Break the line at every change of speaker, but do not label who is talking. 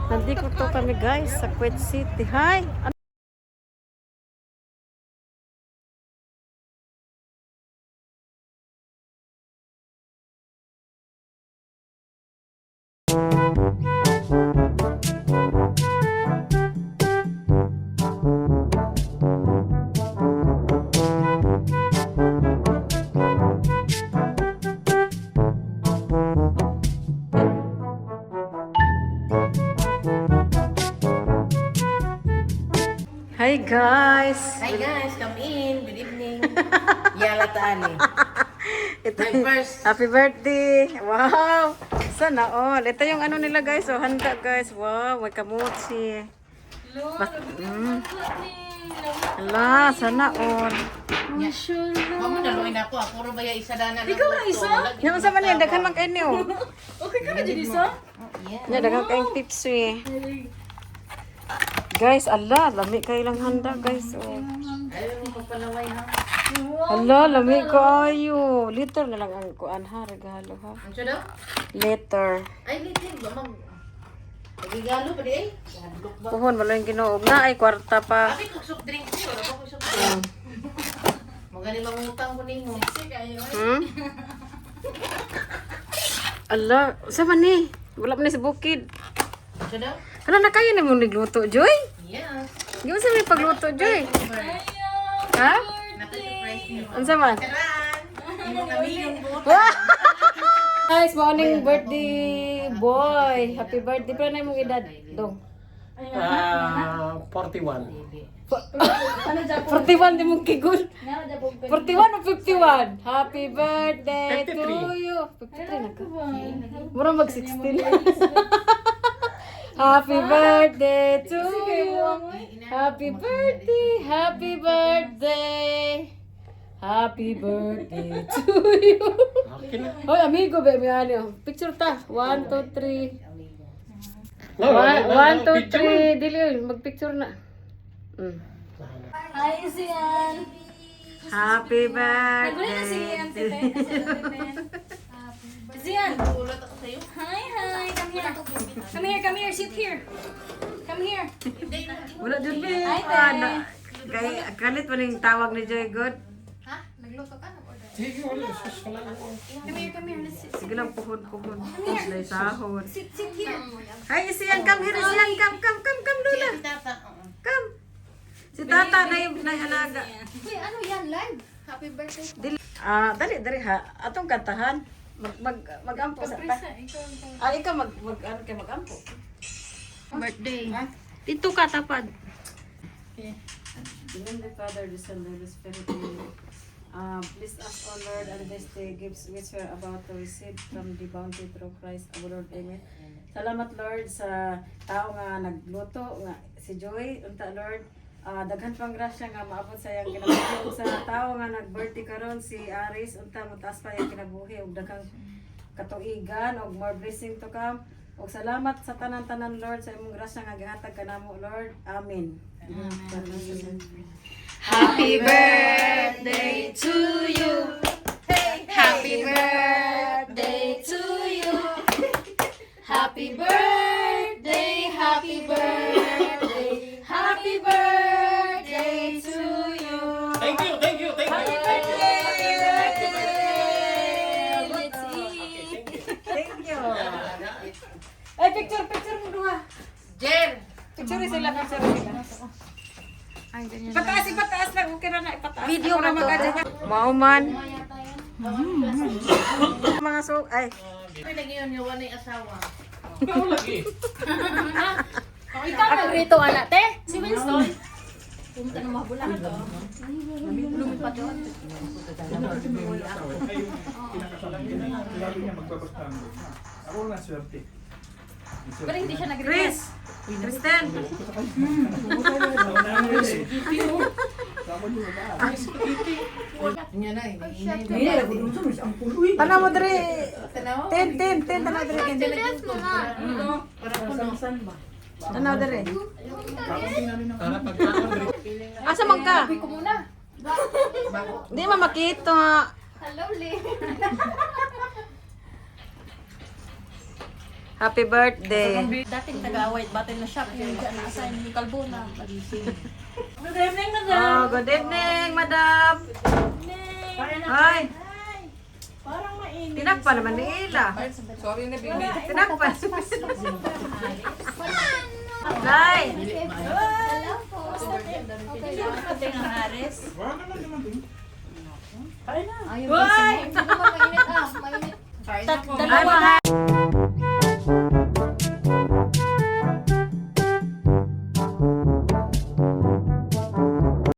Nandito to kami guys sa Kuwait City. Hi! Hi guys!
Hi guys, come in. Good evening. Yala taani.
Ito,
My first.
happy birthday! Wow! Sana all. Ito yung ano nila guys. Oh, handa guys. Wow, may kamochi. Ala, sana all.
Mamo na luin ako. Puro ba yung isa dana?
Ikaw na isa?
Yan sa man daghan man kayo niyo.
Okay ka na dyan isa?
Ya daghan kayong tips eh. Guys, ala, lami kayo lang handa guys. Oh.
Ayaw mo pagpalaway ha.
Ala, lami kayo. Liter na lang ang kuan ha, regalo ha.
Ano siya daw?
Later.
Ay, litin ba mag... Nagigalo pa di eh. Hadlok ba?
Puhon, wala yung ginuog na. Ay, kwarta pa.
Sabi kong soft drink siya. Wala ko soft drink. Magaling mangutang ko ninyo.
Hmm? Ala, sa man ni? Wala man ni sa bukid.
Ano siya daw?
Ano na kayo na mong nagluto, Joy?
Yes.
Yung sa may pagluto, Joy? Ha?
Naka-surprise niyo.
Ano sa man?
Taran! Hindi mo kami yung buta.
Wow! Guys, morning birthday boy. Happy birthday. Pero na mong edad? Dong.
41.
41 di mong kigul. 41 o 51? Happy birthday to
53.
you. 53 na ka. Mura mag 16. Happy birthday to you. Happy birthday. Happy birthday. Happy birthday to you.
Okay na.
Hoy, amigo, baby, ano? Picture ta. 1, 2, 3.
No,
1, 2,
picture mo.
3. Dili, mag-picture na.
Hi, Sian.
Happy
Nagulat na
birthday.
si Sian, Tete. Sian.
Nagulat ako sa'yo.
Hi, hi. Come here. Come here, come here. Sit here. Come here.
Wala dyan, babe.
Hi, Te.
Ano? Kay, kalit pa ning tawag ni Joy Good.
Ha? Nagluto ka? Nag-order?
Sige, wala. Sus, wala na ako.
Come here, come here. Let's sit.
Sige lang, puhon. Slay sahod.
Sit here.
Hi, Isian, come here, Isian. Come, Lula.
Si Tata. Oo.
Come. Si Tata na yung alaga.
Uy, ano yan? Live? Happy birthday.
Dili. Dali ha. Atong kantahan. Mag-ampo sa pa. Ikaw ano kay mag-ampo.
Birthday.
Dito ka tapad. In the name of the Father, the Son, and the Spirit. Bless us, O Lord, and this day gifts which we are about to receive from the bounty through Christ our Lord. Amen. Salamat, Lord, sa tao nga nagluto, nga si Joy, unta, Lord. Daghan pang grasya nga maabot sa iyang kinabuhi. Sa tao nga nag-birthday karon si Aris, unta mataas pa iyang kinabuhi ug daghang katuigan ug more blessing to come. Ug salamat sa tanan-tanan, Lord, sa imong grasya nga gihatag kanamo, Lord. Amen.
Happy birthday to you. Happy birthday to you. Happy birthday, happy birthday, happy birthday to you.
Thank you.
Let's eat.
Thank you. Ay, picture mo duha.
Jen!
Picture sila. Ipataas lang. Okay na ipataas.
Video
Ako
ka
na
to,
mag-adya niya. Mauman. Mga ay.
Pinag yun yung wala yung asawa.
Ikaw lagi.
Ikaw nagrito, anak, te? Si Winston? Pumunta na mabulan to. Lumipat yun.
Ako na swerte.
Pero hindi siya nagrito.
Chris. Kristen.
Yan na eh.
Tanaw mo dre.
Tanaw?
Ten. Tanaw dre.
Para puno.
Tanaw dre.
Para pagkaon rin.
Asa man ka?
Sabi ko muna.
Di ma makita.
Hello, Lee.
Happy birthday.
Dating taga-White Button na shop, yung dyan na-assign yung kalbo na.
Good evening, madam. Oh, good evening, madam. Hi.
Parang mainit.
Tinakpa naman ni Ila.
Sorry na, baby.
Tinakpa. Nay.
Hello po. Okay, okay ng Ares.
Wala naman naman din.
Ayun, hindi naman mainit ah. Mainit